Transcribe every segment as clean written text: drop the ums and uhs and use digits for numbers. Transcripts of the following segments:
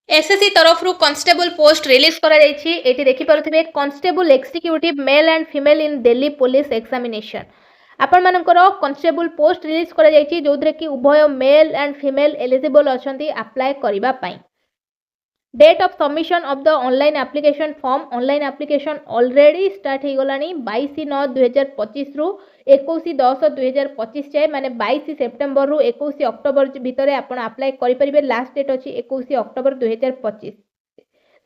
SSC तरफ constable post release करा जायछि। एटी देखि पारुथिबे constable executive male and female in Delhi police examination. आपण मानकर कॉन्स्टेबल पोस्ट रिलीज करा जायछि जोथरे कि उभय मेल एंड फीमेल एलिजिबल अछंती अप्लाई करिबा पई। Date of submission of the online application form online application already start हो गलानी 22/9/2025 रु 21/10/2025 जाए माने 22 सेप्टेम्बर रु 21 अक्टोबर भितर आपण अप्लाई करि परिबे। लास्ट डेट अछि 21 अक्टोबर 2025।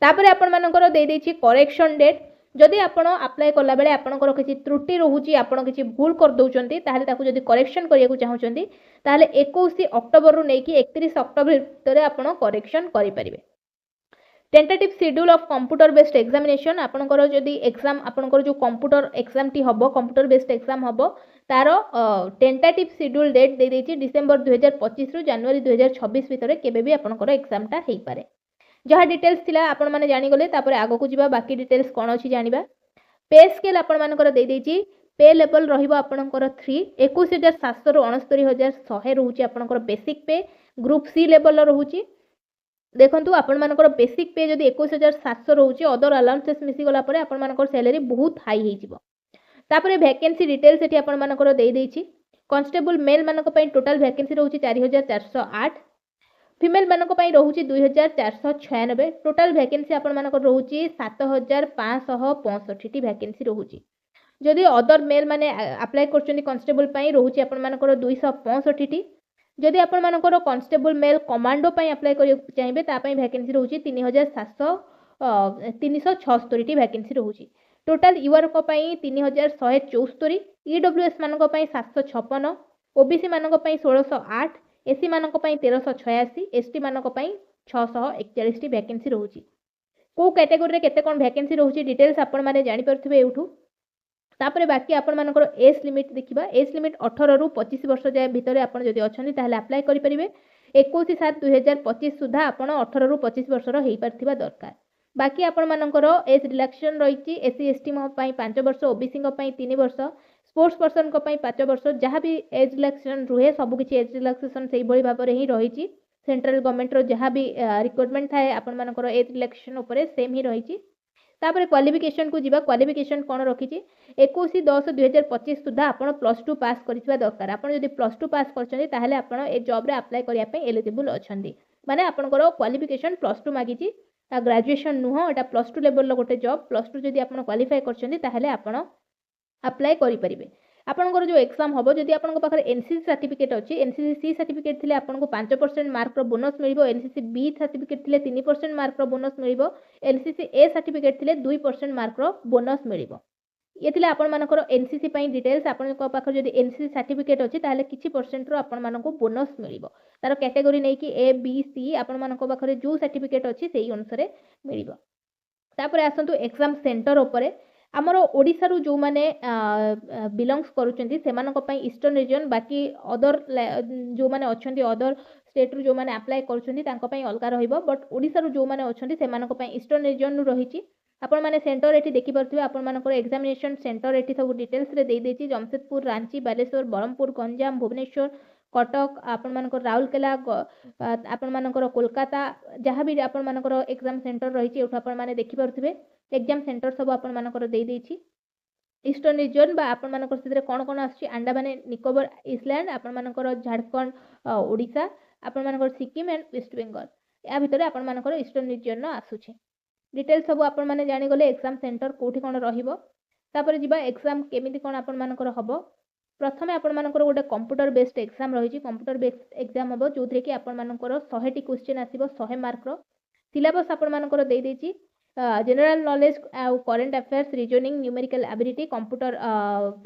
तापर आपण मानकर दे देछि करेक्शन डेट। जदि आपण अप्लाई कला बेले आपनकर किछि त्रुटि रहुछि आपण किछि भूल कर दउचंती ताले ताकू जदि करेक्शन करिया को चाहउचंती ताले 21 अक्टोबर रु नेकी 31 अक्टोबर भितर आपण करेक्शन करि परिबे। Tentative schedule of computer based examination आपनकर जदि एग्जाम आपनकर जो कंप्यूटर एग्जाम टी हबो कंप्यूटर बेस्ड एग्जाम हबो तार टेंटेटिव शेड्यूल डेट दे देछि डिसेंबर 2025 रु जनवरी 2026 भितर केबे भी आपनकर एग्जाम टा हेई पारे। जहाँ डिटेल्स थिला आपण माने जानि गले तापर आगो को जिबा बाकी डिटेल्स कोन अछि जानिबा। पे स्केल आपण मानकर दे देछि पे लेवल रहिबो आपनकर 3 21700 रु 69100 रहउछि आपनकर बेसिक पे। ग्रुप सी लेवल रहउछि देखंतु आपण मानकर बेसिक पे जदि 21700 रहउछि अदर अलाउंसेस मिसी गला परे आपण मानकर सैलरी बहुत हाई हेइ जिवो। तापर वैकेंसी डिटेल्स एठी आपण मानकर दे देछि। कांस्टेबल मेल मानक पई टोटल वैकेंसी रहउछि 4408। फीमेल मानक पई रहउछि 2496। टोटल वैकेंसी आपण मानकर रहउछि 7565 टी वैकेंसी रहउछि। जदि अदर मेल माने अप्लाई करछन्ती कांस्टेबल पई रहउछि आपण मानकर 265 टी। जदि आपण मानकर कांस्टेबल मेल कमांडो पई अप्लाई करियो चाहिबे ता पई वैकेंसी रहउछि 376 टी वैकेंसी रहउछि। टोटल यूआर को पई 3174। ईडब्ल्यूएस मानक पई 756। ओबीसी मानक पई 1608। एससी मानक पई 1386। एसटी मानक पई 641 टी वैकेंसी रहउछि। को कैटेगरी रे केते कोन वैकेंसी रहउछि डिटेल्स आपण माने जानि परथिबे एउठू। तापरे बाकी आपण मानकर एज लिमिट देखिबा। एज लिमिट 18 रु 25 वर्ष जाय भितरे आपण जदि अछन्ती ताले अप्लाई करि परिबे। 21/7/2025 सुधा आपण 18 रु 25 वर्षर हेइ परथिबा दरकार। बाकी आपण मानकर एज रिलैक्सेशन रहिछि एससी एसटी म पई 5 वर्ष ओबीसी क पई 3 वर्ष स्पोर्ट्स पर्सन क पई 5 वर्ष जहाँ भी एज रिलैक्सेशन रुहे सब किछि एज रिलैक्सेशन सेही भଳି भाबरे ही रहिछि। सेंट्रल गवर्नमेंट रो जहाँ भी रिक्वायरमेंट थाए आपण मानकर एज रिलैक्सेशन ऊपर सेम ही रहिछि। तापर क्वालिफिकेशन को जिबा। क्वालिफिकेशन कोन रखिछि 21/10/2025 सुधा आपण +2 पास करिथिबा दरकार। आपण जदि +2 पास करछन्ती ताहेले आपण ए जॉब रे अप्लाई करिया पे एलिजिबल अछन्ती माने आपनकर क्वालिफिकेशन +2 मागिछि। ग्रेजुएशन नुह एटा +2 लेवल लो गोटे जॉब। +2 जदि आपण क्वालिफाई करछन्ती ताहेले आपण अप्लाई करि परिबे। आपनकर जो एग्जाम हबो जदि आपनक पाखरे एनसीसी सर्टिफिकेट अछि एनसीसी सी सर्टिफिकेट थिले आपनको 5% मार्क रो बोनस मिलिबो। एनसीसी बी सर्टिफिकेट थिले 3% मार्क रो बोनस मिलिबो। एनसीसी ए सर्टिफिकेट थिले 2% मार्क रो बोनस मिलिबो। ये थिले आपण मानकर एनसीसी पई डिटेल्स। आपनको पाखरे जदि एनसीसी सर्टिफिकेट अछि ताहले किछि परसेंट रो आपण मानको बोनस मिलिबो। तार कैटेगरी नै कि ए बी सी आपण मानको पाखरे जो सर्टिफिकेट अछि सेही अनुसारे मिलिबो। तापरे आसंतु एग्जाम सेंटर ऊपर आमर ओडिसा रु जो माने बिलोंग्स करूचंती सेमानक पई ईस्टर्न रीजन बाकी अदर जो माने अछंती अदर स्टेट रु जो माने अप्लाई करूचंती तांको पई अलगा रहिबो। बट ओडिसा रु जो माने अछंती सेमानक पई ईस्टर्न रीजन रु रहिची। आपण माने सेंटर एठी देखि परथिबे आपण मानकर एग्जामिनेशन सेंटर एठी सब डिटेल्स रे दे देची। जमशेदपुर रांची बालेश्वर बरहमपुर गंजाम भुवनेश्वर कटक आपण मानकर राउरकेला आपण मानकर कोलकाता जहाँ भी आपण मानकर एग्जाम सेंटर रहिची एठू आपण माने देखि परथिबे एग्जाम सेंटर सब आपण मानकर दे देची। ईस्टर्न रीजन बा आपण मानकर सिधरे कोन कोन आछि अंडमान निकोबर आइलैंड आपण मानकर झारखंड ओडिशा आपण मानकर सिक्किम एंड वेस्ट बंगाल या भितरे आपण मानकर ईस्टर्न रीजन न आसुछि। डिटेल्स सब आपण माने जानि गले एग्जाम सेंटर कोठी कोन रहिबो। तापर जिबा एग्जाम केमिति कोन आपण मानकर हबो। प्रथमे आपण मानकर गोटे कंप्यूटर बेस्ड एग्जाम रहिछि। कंप्यूटर बेस्ड एग्जाम हबो जोथरे कि आपण मानकर 100 टी क्वेश्चन आसीबो 100 मार्क रो। सिलेबस आपण मानकर दे देछि general knowledge current affairs reasoning numerical ability computer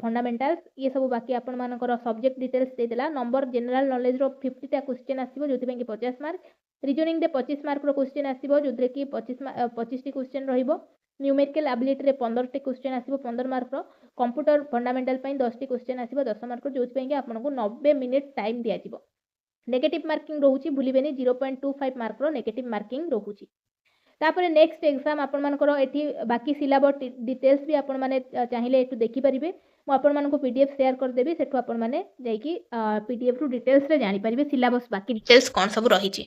fundamentals ये सब बाकी आपण मानकर सब्जेक्ट डिटेल्स दे देला। नंबर जनरल नॉलेज रो 50 टा क्वेश्चन आसीबो जोथि कि 50 मार्क। रीजनिंग दे 25 मार्क रो क्वेश्चन आसीबो जोथरे कि 25 टी क्वेश्चन रहिबो। न्यूमेरिकल एबिलिटी रे 15 टी क्वेश्चन आसीबो 15 मार्क रो। कंप्यूटर फंडामेंटल पई 10 टी क्वेश्चन आसीबो 10 मार्क रो जोथि कि आपनको 90 मिनिट टाइम दिया जिवो। नेगेटिव मार्किंग रहउची भूलिबेनी 0.25 मार्क रो नेगेटिव मार्किंग रहउची। तापर नेक्स्ट एग्जाम आपण मानकर एठी बाकी सिलेबस डिटेल्स भी आपण माने चाहिए एठू देखि परिबे मु आपण मानको पीडीएफ शेयर कर देबी सेठू आपण माने जाईकी पीडीएफ रु डिटेल्स रे जानि परिबे सिलेबस बाकी डिटेल्स कोन सब रही छि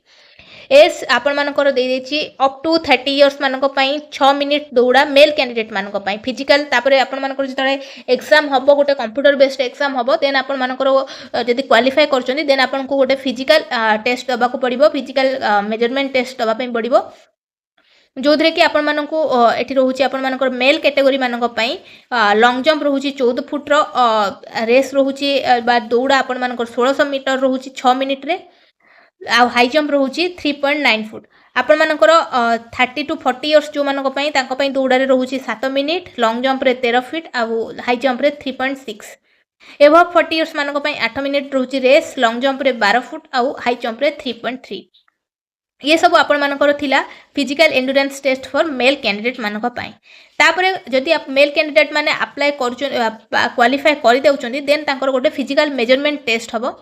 एस आपण मानकर दे देछि अप टू 30 इयर्स मानको पई 6 मिनिट दौड़ा मेल कैंडिडेट मानको पई फिजिकल तापर आपण मानकर जतळे एग्जाम हबो गोटे कंप्यूटर बेस्ड एग्जाम हबो देन आपण मानकर जदी क्वालिफाई करचोनी देन आपण को गोटे फिजिकल टेस्ट दबा को पड़िबो फिजिकल मेजरमेंट टेस्ट दबा पई पड़िबो जो थे कि आपण मानक एठी रोचे आपण मानकर मेल कैटेगरी मानक पई लॉन्ग जंप रोचे 14 फुट रेस रोचे बा दौड़ा आपण मानकर 1600 मीटर रोचे 6 मिनिट रे आ हाई जंप रोचे 3.9 फुट आपण मानकर 30 टू 40 इयर्स जो मानक पई तांको पई दौड़ा रे रोचे 7 मिनिट लॉन्ग जंप रे 13 फीट आ हाई जंप रे 3.6 एबव 40 इयर्स मानक पई 8 मिनिट रोचे रेस लॉन्ग जंप रे 12 फुट आ हाई जंप रे 3.3 ये सब आपण मानकर थिला physical endurance test for male candidate मानक पई तापरे जदि आप मेल कैंडिडेट माने अप्लाई कर क्वालिफाई कर देउचंदी देन तांकर गोटे फिजिकल मेजरमेंट टेस्ट हबो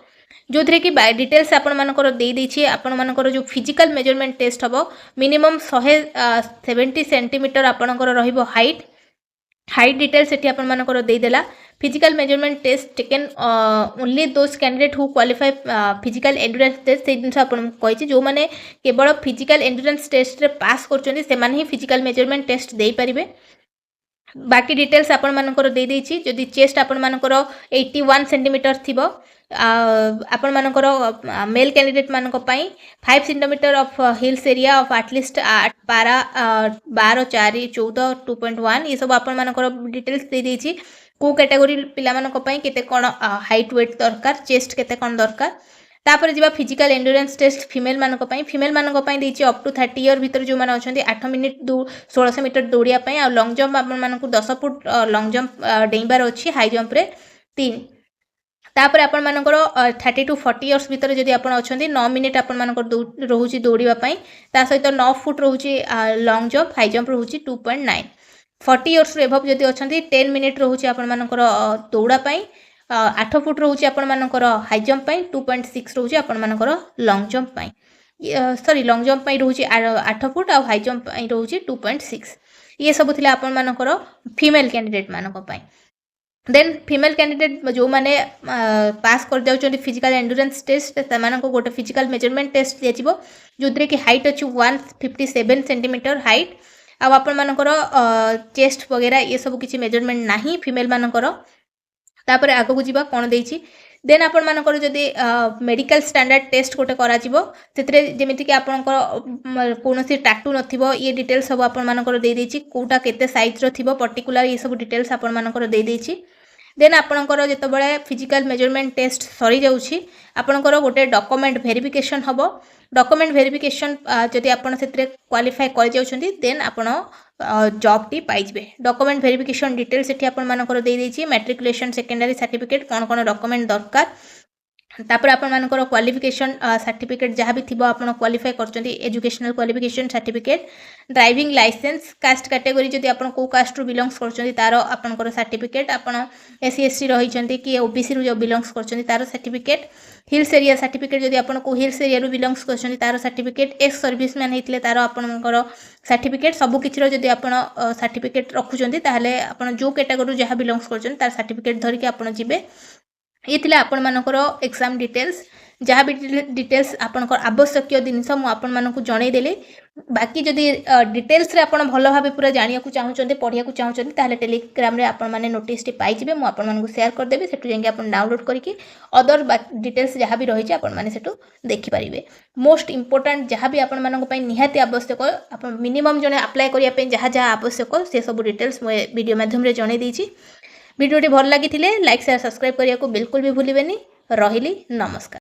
जो थे कि डिटेल्स आपण मानकर दे देछि आपण मानकर जो फिजिकल मेजरमेंट टेस्ट हबो मिनिमम 170 सेंटीमीटर आपणकर रहिबो हाइट डिटेल्स एठी आपण मानकर दे देला physical measurement test taken only those candidate who qualify physical endurance test से जिन आपन कहि जो माने केवल फिजिकल एंडुरेंस टेस्ट रे पास करचोनी से माने ही फिजिकल मेजरमेंट टेस्ट दे परिबे बाकी डिटेल्स आपण मानकर दे देछि जदि चेस्ट आपण मानकर 81 सेंटीमीटर थिबो आपण मानकर मेल कैंडिडेट मानक पई 5 centimetre of hills area of at least 12 4 14 2.1 ये सब आपण मानकर डिटेल्स दे देछि को कैटेगरी पिला मानक पई केते कोन हाइट वेट दरकार चेस्ट केते कोन दरकार तापर जीवा फिजिकल एंडुरेंस टेस्ट फीमेल मानक पई देछि अप टू 30 इयर भीतर जो माने अछंती 8 मिनिट 1600 मीटर दौड़िया पई आ लॉन्ग जंप आपण मानक 10 फुट लॉन्ग जंप डेइबार अछि हाई जंप रे 3 तापर आपण मानकर 30 टू 40 इयर्स भीतर जदि आपण अछंती 9 मिनिट आपण मानकर रहउची दौड़िबा पई ता सहित 9 फुट रहउची लॉन्ग जंप हाई जंप रहउची 2.9 40 इयर्स एभव जदि अछंती 10 मिनिट रहउची आपण मानकर दौड़ा पई 8 फुट रहउची आपण मानकर हाई जंप पई 2.6 रहउची आपण मानकर लॉन्ग जंप पई सॉरी लॉन्ग जंप पई रहउची 8 फुट आ हाई जंप पई रहउची 2.6 ये सब थिला आपण मानकर फीमेल कैंडिडेट मानक पई देन फीमेल कैंडिडेट जो माने पास कर जाउछन फिजिकल एंडुरेंस टेस्ट से मानको गोटे फिजिकल मेजरमेंट टेस्ट दियाजिवो जोद्रे कि हाइट अछि 157 सेंटीमीटर हाइट आ आपण मानकर चेस्ट वगैरह ये सब किछि मेजरमेंट नाही फीमेल मानकर तापर आगो को जीवा कोन देछि देन आपण मानकर जदि मेडिकल स्टैंडर्ड टेस्ट गोटे करा जिवो सेतरे जेमिति कि आपनकर कोनोसी टैटू नथिबो ये डिटेल्स सब आपण मानकर दे देछि कोटा केते साइज रो थिबो पर्टिकुलर ये सब डिटेल्स आपण मानकर दे देछि देन आपनकर जेतबेले फिजिकल मेजरमेंट टेस्ट सरी जाउछि आपनकर गोटे डॉक्यूमेंट वेरिफिकेशन हबो डॉक्यूमेंट वेरिफिकेशन जदि आपण सेतरे क्वालिफाई कर जाउछंती देन आपण जॉब टी पाइबे डॉक्यूमेंट वेरिफिकेशन डिटेल्स एठी आपण मानकर दे देछि मैट्रिकुलेशन सेकेंडरी सर्टिफिकेट कोन कोन डॉक्यूमेंट दरकार तापर आपण मानकर क्वालिफिकेशन सर्टिफिकेट जहाँ भी थिबो आपण क्वालिफाई करचंती educational qualification certificate driving licence caste category जदि आपण को कास्ट रु बिलोंग्स करचंती तार आपनकर सर्टिफिकेट आपण एससी एसटी रहिचंती कि ओबीसी रु जो बिलोंग्स करचंती तार सर्टिफिकेट हिल्स एरिया सर्टिफिकेट जदि आपण को हिल्स एरिया रु बिलोंग्स करचंती तार सर्टिफिकेट एक्स सर्विसमैन हेतिले तार आपनकर सर्टिफिकेट सब किछि रो जदि आपण सर्टिफिकेट रखुचंती ताहले आपण जो कैटेगरी जहाँ बिलोंग्स करचंती तार सर्टिफिकेट धरिके आपण जिबे ये थिला आपण मानकर एग्जाम डिटेल्स जहाँ भी डिटेल्स आपनकर आवश्यक जिनस मु आपण मानकु जणै देले बाकी जदि डिटेल्स रे आपण भलो भाबे पूरा जानिया को चाहउचंते पढिया को चाहउचंते ताले टेलीग्राम रे आपण माने नोटिस टी पाइ जिबे मु आपण मानकु शेयर कर देबे सेटु जेंगे आपण डाउनलोड करके अदर डिटेल्स जहाँ भी रही आपण माने सेटु देखि परिबे मोस्ट इंपोर्टेंट जहाँ भी आपण मानक पई निहाती आवश्यक आपण मिनिमम जने अप्लाई करिया पे जहाँ जहाँ आवश्यक से सब डिटेल्स मु वीडियो माध्यम रे जणै देछि वीडियो टी भल लागी थिले लाइक शेयर सब्सक्राइब करिया को बिल्कुल भी भूलिबेनी रहिली नमस्कार।